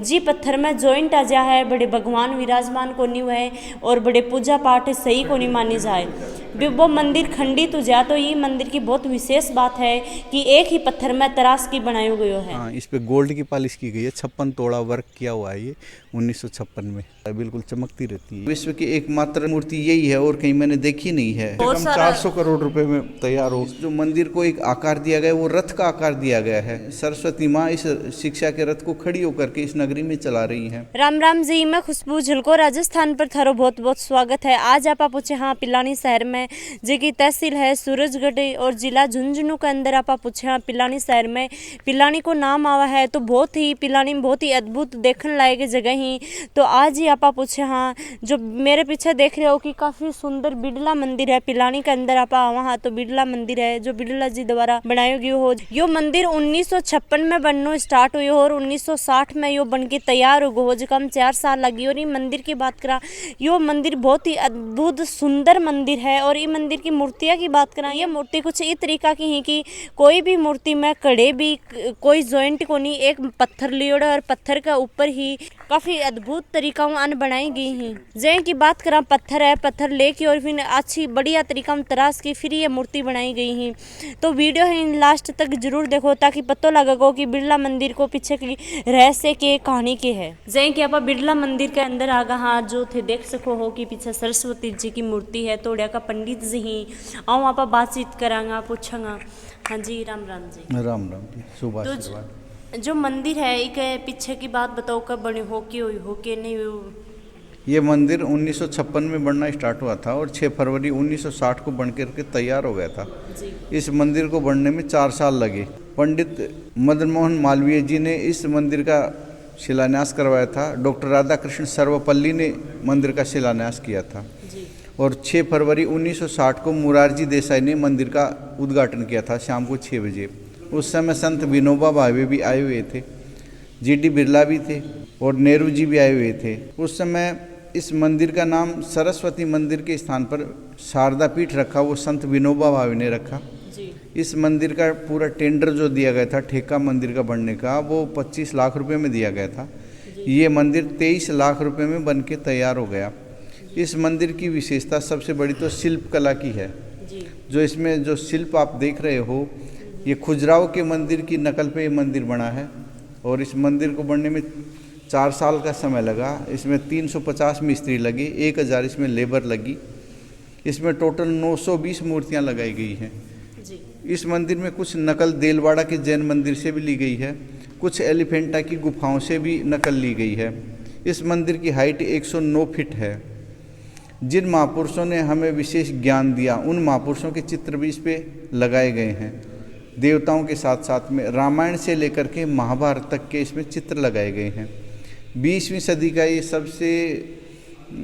जी पत्थर में जॉइंट आ जा है, बड़े भगवान विराजमान को नहीं हुए और बड़े पूजा पाठ सही को नहीं मानी जाए। वो मंदिर खंडित हो जा तो ये मंदिर की बहुत विशेष बात है कि एक ही पत्थर में तराश की बनाया गया है। हाँ, इस पे गोल्ड की पॉलिश की गई है, 56 तोड़ा वर्क किया हुआ है ये 1956 में, बिल्कुल चमकती रहती है। विश्व की एकमात्र मूर्ति यही है और कहीं मैंने देखी नहीं है। कम 400 करोड़ रुपए में तैयार हो। जो मंदिर को एक आकार दिया गया है वो रथ का आकार दिया गया है। सरस्वती माँ इस शिक्षा के रथ को खड़ी होकर के इस नगरी में चला रही है। राम राम जी, मैं खुशबू झलको राजस्थान पर थारो बहुत बहुत स्वागत है। आज आप पूछे हाँ पिलानी शहर में जी की तहसील है सूरजगढ़ और जिला झुंझुनू के अंदर आप पूछे हाँ पिलानी शहर में पिलानी को नाम आवा है तो बहुत ही पिलानी में बहुत ही अद्भुत देखने लायक जगह ही। तो आज ही आप पूछे हाँ जो मेरे पीछे देख रहे हो कि काफ़ी सुंदर बिड़ला मंदिर है पिलानी के अंदर आप वहाँ तो बिड़ला मंदिर है जो बिड़ला जी द्वारा बनाया गया हो। यो मंदिर 1956 में बनना स्टार्ट हुई हो और 1960 में यो बन के तैयार हो गो कम 4 साल लगी। और ये मंदिर की बात करा यो मंदिर बहुत ही अद्भुत सुंदर मंदिर है। और ये मंदिर की मूर्तियाँ की बात करा ये मूर्ति कुछ इस तरीका की है कि कोई भी मूर्ति में कड़े भी कोई जॉइंट को नहीं, एक पत्थर लियोड़ा और पत्थर के ऊपर ही काफ़ी अद्भुत तरीका अन बनाई गई हैं। जैन की बात करा पत्थर है, पत्थर लेके और फिर अच्छी बढ़िया तरीका में तराश की फिर ये मूर्ति बनाई गई हैं। तो वीडियो है लास्ट तक जरूर देखो ताकि पता लगेगा कि बिड़ला मंदिर को पीछे की रहस्य के कहानी के है। जैन कि आप बिड़ला मंदिर के अंदर आगा हाँ जो थे देख सको हो कि पीछे सरस्वती जी की मूर्ति है, तोड़िया का पंडित जी ही आओ आप बातचीत करांगा पूछांगा। हाँ जी राम राम जी। राम राम जी, शुभ आशीर्वाद। जो मंदिर है एक पीछे की बात बताओ कब बने हो कि हुई हो कि नहीं हुई? ये मंदिर 1956 में बनना स्टार्ट हुआ था और 6 फरवरी 1960 को बन करके तैयार हो गया था जी। इस मंदिर को बनने में 4 साल लगे। पंडित मदन मोहन मालवीय जी ने इस मंदिर का शिलान्यास करवाया था। डॉक्टर राधा कृष्ण सर्वपल्ली ने मंदिर का शिलान्यास किया था जी। और 6 फरवरी 1960 को मुरारजी देसाई ने मंदिर का उद्घाटन किया था शाम को 6 बजे। उस समय संत विनोबा भावे भी आए हुए थे, जीडी बिरला भी थे और नेहरू जी भी आए हुए थे। उस समय इस मंदिर का नाम सरस्वती मंदिर के स्थान पर शारदा पीठ रखा, वो संत विनोबा भावे ने रखा। जी। इस मंदिर का पूरा टेंडर जो दिया गया था ठेका मंदिर का बनने का वो 25 लाख रुपए में दिया गया था। ये मंदिर 23 लाख रुपए में बन के तैयार हो गया। इस मंदिर की विशेषता सबसे बड़ी तो शिल्प कला की है। जी। जो इसमें जो शिल्प आप देख रहे हो ये खुजराहो के मंदिर की नकल पे ये मंदिर बना है और इस मंदिर को बनने में 4 साल का समय लगा। इसमें 350 मिस्त्री लगे, 1000 इसमें लेबर लगी। इसमें टोटल 920 मूर्तियां लगाई गई हैं। जी। इस मंदिर में कुछ नकल देलवाड़ा के जैन मंदिर से भी ली गई है, कुछ एलिफेंटा की गुफाओं से भी नकल ली गई है। इस मंदिर की हाइट 109 फीट है। जिन महापुरुषों ने हमें विशेष ज्ञान दिया उन महापुरुषों के चित्र भी इस पे लगाए गए हैं। देवताओं के साथ साथ में रामायण से लेकर के महाभारत तक के इसमें चित्र लगाए गए हैं। 20वीं सदी का ये सबसे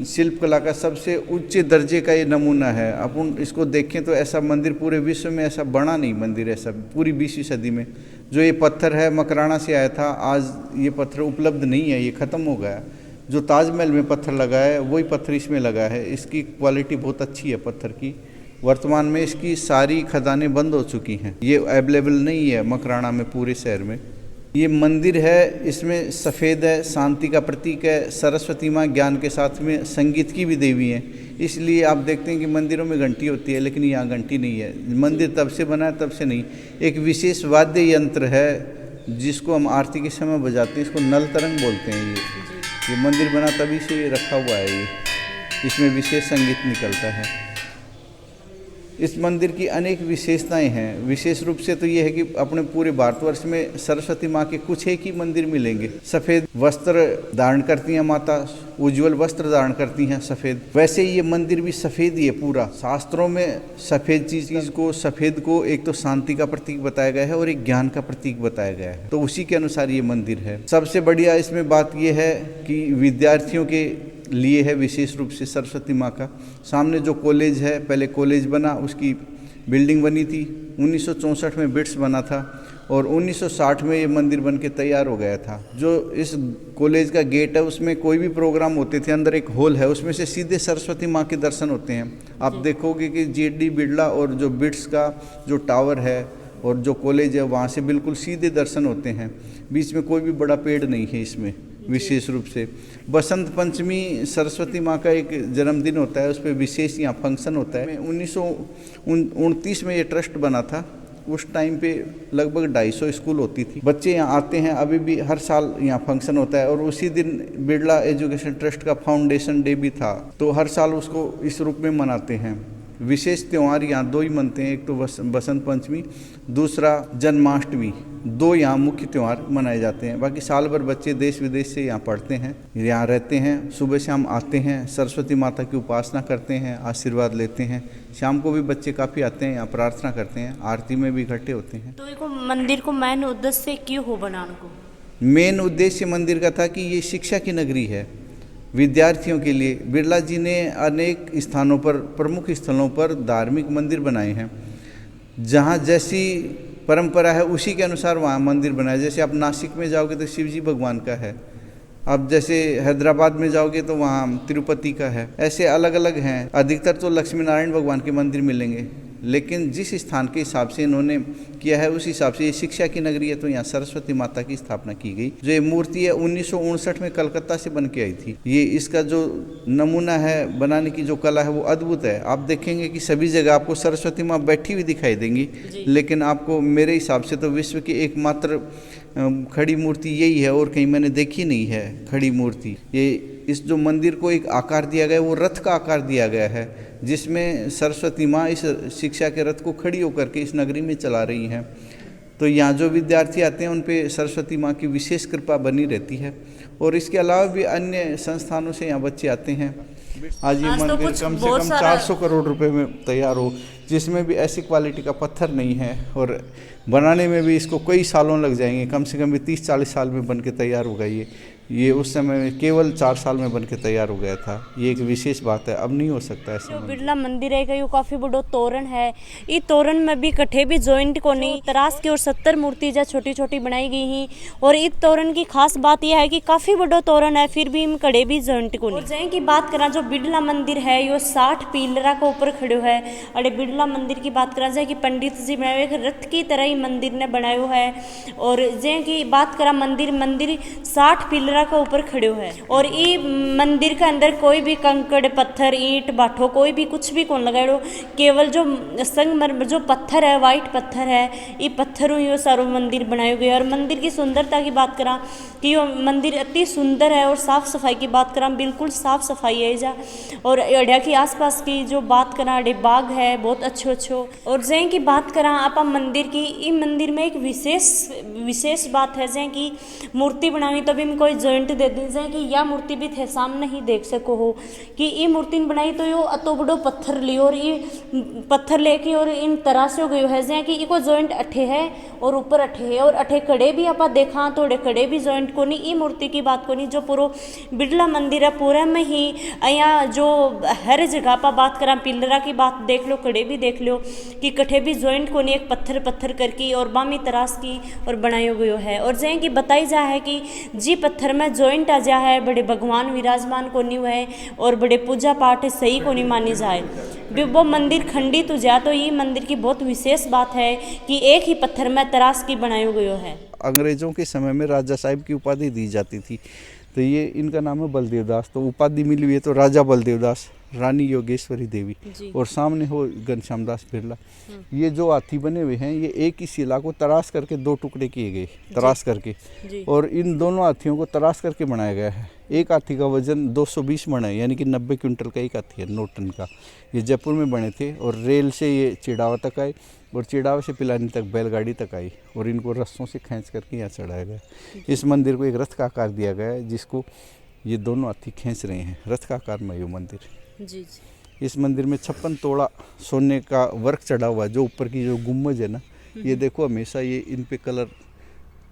शिल्प कला का सबसे उच्च दर्जे का ये नमूना है। अपन इसको देखें तो ऐसा मंदिर पूरे विश्व में ऐसा बना नहीं मंदिर ऐसा पूरी 20वीं सदी में। जो ये पत्थर है मकराना से आया था, आज ये पत्थर उपलब्ध नहीं है, ये ख़त्म हो गया। जो ताजमहल में पत्थर लगा है वही पत्थर इसमें लगा है। इसकी क्वालिटी बहुत अच्छी है पत्थर की। वर्तमान में इसकी सारी खदानें बंद हो चुकी हैं, ये अवेलेबल नहीं है मकराना में पूरे शहर में। ये मंदिर है इसमें सफ़ेद है, शांति का प्रतीक है। सरस्वती माँ ज्ञान के साथ में संगीत की भी देवी हैं, इसलिए आप देखते हैं कि मंदिरों में घंटी होती है लेकिन यहाँ घंटी नहीं है। मंदिर तब से बना है तब से नहीं। एक विशेष वाद्य यंत्र है जिसको हम आरती के समय बजाते हैं, इसको नल तरंग बोलते हैं। ये मंदिर बना तभी से रखा हुआ है, ये इसमें विशेष संगीत निकलता है। इस मंदिर की अनेक विशेषताएं हैं। विशेष रूप से तो ये है कि अपने पूरे भारतवर्ष में सरस्वती माँ के कुछ एक ही मंदिर मिलेंगे। सफ़ेद वस्त्र धारण करती हैं माता, उज्ज्वल वस्त्र धारण करती हैं सफ़ेद। वैसे ये मंदिर भी सफ़ेद ही है पूरा। शास्त्रों में सफ़ेद चीज़ को सफ़ेद को एक तो शांति का प्रतीक बताया गया है और एक ज्ञान का प्रतीक बताया गया है, तो उसी के अनुसार ये मंदिर है। सबसे बढ़िया इसमें बात यह है कि विद्यार्थियों के लिए है विशेष रूप से सरस्वती माँ का। सामने जो कॉलेज है, पहले कॉलेज बना, उसकी बिल्डिंग बनी थी। 1964 में बिट्स बना था और 1960 में ये मंदिर बन के तैयार हो गया था। जो इस कॉलेज का गेट है उसमें कोई भी प्रोग्राम होते थे, अंदर एक हॉल है उसमें से सीधे सरस्वती माँ के दर्शन होते हैं। आप देखोगे कि जीडी बिरला और जो बिट्स का जो टावर है और जो कॉलेज है वहाँ से बिल्कुल सीधे दर्शन होते हैं। बीच में कोई भी बड़ा पेड़ नहीं है इसमें। विशेष रूप से। बसंत पंचमी सरस्वती माँ का एक जन्मदिन होता है, उस पर विशेष यहाँ फंक्शन होता है। 1929 में ये ट्रस्ट बना था। उस टाइम पे लगभग 250 स्कूल होती थी, बच्चे यहाँ आते हैं। अभी भी हर साल यहाँ फंक्शन होता है और उसी दिन बिरला एजुकेशन ट्रस्ट का फाउंडेशन डे भी था, तो हर साल उसको इस रूप में मनाते हैं। विशेष त्यौहार यहाँ 2 ही मनते हैं, एक तो बसंत पंचमी, दूसरा जन्माष्टमी। 2 यहाँ मुख्य त्यौहार मनाए जाते हैं। बाकी साल भर बच्चे देश विदेश से यहाँ पढ़ते हैं, यहाँ रहते हैं। सुबह शाम आते हैं, सरस्वती माता की उपासना करते हैं, आशीर्वाद लेते हैं। शाम को भी बच्चे काफ़ी आते हैं, यहाँ प्रार्थना करते हैं, आरती में भी इकट्ठे होते हैं। तो एक मंदिर को मेन उद्देश्य क्यों हो बनाने को? मेन उद्देश्य मंदिर का था कि ये शिक्षा की नगरी है विद्यार्थियों के लिए। बिरला जी ने अनेक स्थानों पर, प्रमुख स्थलों पर धार्मिक मंदिर बनाए हैं। जहाँ जैसी परंपरा है उसी के अनुसार वहाँ मंदिर बनाए। जैसे आप नासिक में जाओगे तो शिव जी भगवान का है, अब जैसे हैदराबाद में जाओगे तो वहाँ तिरुपति का है। ऐसे अलग अलग हैं। अधिकतर तो लक्ष्मी नारायण भगवान के मंदिर मिलेंगे, लेकिन जिस स्थान के हिसाब से इन्होंने किया है उस हिसाब से ये शिक्षा की नगरी है, तो यहाँ सरस्वती माता की स्थापना की गई। जो ये मूर्ति है 1959 में कलकत्ता से बन के आई थी। ये इसका जो नमूना है, बनाने की जो कला है वो अद्भुत है। आप देखेंगे कि सभी जगह आपको सरस्वती माँ बैठी हुई दिखाई देंगी, लेकिन आपको मेरे हिसाब से तो विश्व की एकमात्र खड़ी मूर्ति यही है, और कहीं मैंने देखी नहीं है खड़ी मूर्ति। ये इस जो मंदिर को एक आकार दिया गया है वो रथ का आकार दिया गया है, जिसमें सरस्वती माँ इस शिक्षा के रथ को खड़ी होकर के इस नगरी में चला रही हैं। तो यहाँ जो विद्यार्थी आते हैं उन पे सरस्वती माँ की विशेष कृपा बनी रहती है। और इसके अलावा भी अन्य संस्थानों से यहाँ बच्चे आते हैं। आज ये मंदिर कम से कम 400 करोड़ रुपए में तैयार हो, जिसमें भी ऐसी क्वालिटी का पत्थर नहीं है, और बनाने में भी इसको कई सालों लग जाएंगे। कम से कम भी 30-40 साल में बन के तैयार होगा। ये उस समय में केवल 4 साल में बन के तैयार हो गया था। ये एक विशेष बात है, अब नहीं हो सकता ऐसा। जो बिरला मंदिर है यो काफी बड़ो तोरण है। ये तोरण में भी कठे भी जॉइंट को नहीं तराश की और 70 मूर्ति जा छोटी छोटी बनाई गई हैं। और इस तोरण की खास बात यह है कि काफी बड़ो तोरण है, फिर भी इन कड़े भी जॉइंट को नहीं। और जैसे की बात करा जो बिरला मंदिर है यो 60 पिलरा के ऊपर खड़ो है। अरे बिरला मंदिर की बात करा जाए कि पंडित जी बनाए एक रथ की तरह ही मंदिर ने बनायो है। और जैसे की बात करा मंदिर 60 पिलरा के ऊपर खड़े है। और ये मंदिर के अंदर कोई भी कंकड़ पत्थर ईंट बाठो कोई भी कुछ भी कौन लगाड़ो, केवल जो संगमरमर जो पत्थर है, वाइट पत्थर है, ये पत्थरों यो सारो मंदिर बनायो गया। और मंदिर की सुंदरता की बात करा कि यो मंदिर अति सुंदर है। और साफ सफाई की बात करा बिल्कुल साफ सफाई है जा। और अड्या की आसपास की जो बात करा अड्डे बाग है बहुत अच्छो। और जैसे की बात करा आप मंदिर की, इ मंदिर में एक विशेष बात है जैसे की मूर्ति बनाई तो भी में कोई जॉइंट दे दी जाए कि यह मूर्ति भी थे सामने ही देख सको हो कि ये मूर्ति बनाई तो यो अतो बड़ो पत्थर लियो और ये पत्थर लेके और इन तरह से हो गयो है जैसे कि इको जॉइंट अठे है और ऊपर अठे है और अठे कड़े भी आप देखा तो कड़े भी जॉइंट को नहीं। ये मूर्ति की बात को नहीं जो पूरा बिरला मंदिर है पूरा में ही यहाँ जो हर जगह पर बात करा पिलरा की बात देख लो, कड़े भी देख लो कि कठे भी जॉइंट को नहीं एक पत्थर करके और बामी तरास की और बनायो गयो है। और जैसे कि बताई जा है कि जी पत्थर में जॉइंट आ जा है बड़े भगवान विराजमान को नहीं है और बड़े पूजा पाठ सही को नहीं मानी जाए। वो मंदिर खंडित हो जा तो ये मंदिर की बहुत विशेष बात है कि एक ही पत्थर में तराश की बनायो गयो है। अंग्रेजों के समय में राजा साहिब की उपाधि दी जाती थी, तो ये इनका नाम है बलदेव दास। तो उपाधि मिली हुई है तो राजा बलदेव दास, रानी योगेश्वरी देवी और सामने हो घनश्याम दास बिरला। ये जो हाथी बने हुए हैं ये एक ही शिला को तराश करके 2 टुकड़े किए गए, तराश करके, और इन दोनों हाथियों को तराश करके बनाया गया है। एक हाथी का वजन 220 मण है, यानी कि 90 क्विंटल का एक हाथी है, 9 टन का। ये जयपुर में बने थे और रेल से ये चिड़ावा तक आए और चिड़ावा से पिलानी तक बैलगाड़ी तक आई और इनको रस्सों से खींच करके यहाँ चढ़ाया गया। इस मंदिर को एक रथ का आकार दिया गया है जिसको ये दोनों हाथी खींच रहे हैं, रथ का आकार में ये मंदिर। इस मंदिर में 56 तोड़ा सोने का वर्क चढ़ा हुआ है। जो ऊपर की जो गुम्बज है ना, ये देखो हमेशा ये इन पे कलर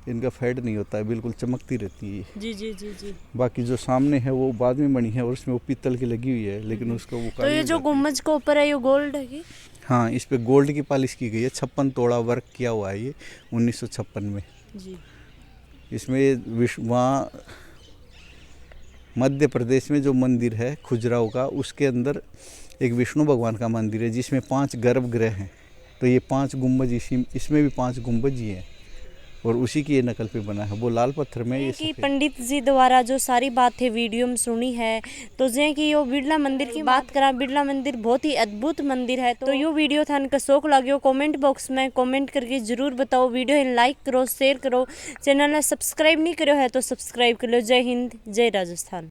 इनका फेड नहीं होता है, बिल्कुल चमकती रहती है। जी। बाकी जो सामने है वो बाद में बनी है और उसमें वो पीतल की लगी हुई है, लेकिन उसका वो तो ये जो गुम्बज के ऊपर है ये गोल्ड है कि? हाँ, इस पे गोल्ड की पॉलिश की गई है। 56 तोड़ा वर्क किया हुआ है ये 1956 में। इसमें वहाँ मध्य प्रदेश में जो मंदिर है खुजराहो का, उसके अंदर एक विष्णु भगवान का मंदिर है जिसमें 5 गर्भगृह हैं। तो ये 5 गुम्बज इसमें भी 5 गुम्बज ही हैं। और उसी की ये नकल पे बना है। वो लाल पत्थर में ये कि सफ़ेद। पंडित जी द्वारा जो सारी बात है वीडियो में सुनी है, तो जे कि यो बिरला मंदिर की बात करा, बिरला मंदिर बहुत ही अद्भुत मंदिर है। तो यो वीडियो था इनका शौक लाग्यो, कमेंट बॉक्स में कमेंट करके जरूर बताओ। वीडियो लाइक करो, शेयर करो, चैनल ने सब्सक्राइब नहीं करो है तो सब्सक्राइब कर लो। जय हिंद, जय राजस्थान।